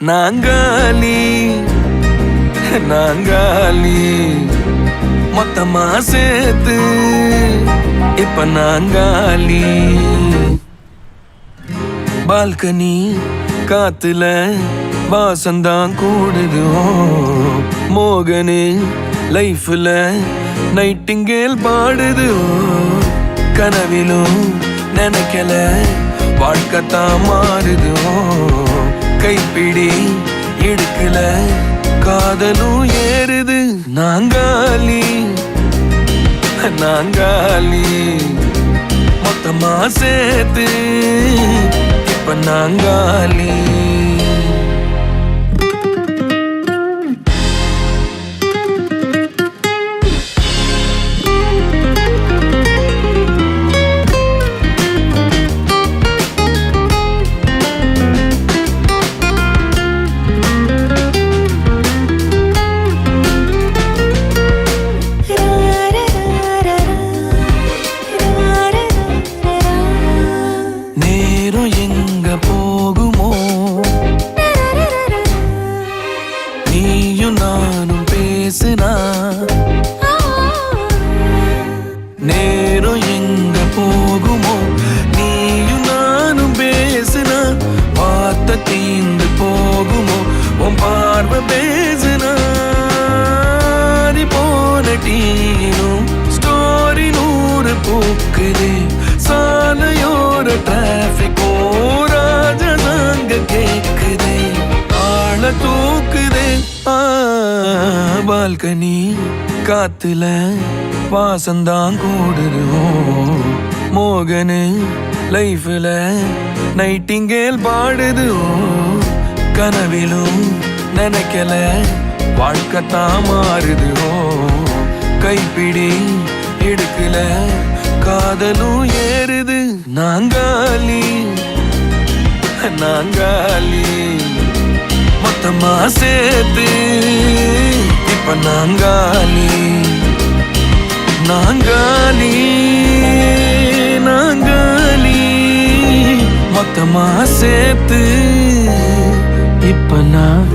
நாங்காலி நாங்காலி மொத்தமா சேர்த்து இப்ப நாங்காலி. பால்கனி காத்துல வாசந்தான் கூடுது. மோகனு லைஃப்ல நைட்டிங்கேல் பாடுது. கனவிலும் நினைக்கல வாழ்க்கைத்தான் மாறுது. கைப்பிடி இடுக்கல காதலும் ஏறுது. நாங்காலி நாங்காலி மொத்தமா சேர்த்து இப்ப நாங்காலி. நானும் பேசுனா நேரம் எங்க போகுமோ. நீயும் நானும் பேசுனா வார்த்தை தீந்து போகுமோ. உன் பார்வை பேசுனா போன டீனும் ஸ்டோரி 100 பூக்குது. சாலையோர டிராபிக் ராஜனாங்க கேக்குதே ஆள தூக்குதே. பால்கனி காத்துல வாசந்தான் கூடுது. மோகனு லைஃப்ல நைட்டிங்கேல் பாடுது. கனவிலும் நினைக்கல வாழ்க்கைத்தான் மாறுது. கைப்பிடி இடுக்கல காதலும் ஏறுது. நாங்காலி நாங்காலி மொத்தமா சேர்த்து இப்ப நாங்காலி. நாங்காலி நாங்காலி மொத்தமா சேர்த்து இப்ப நான்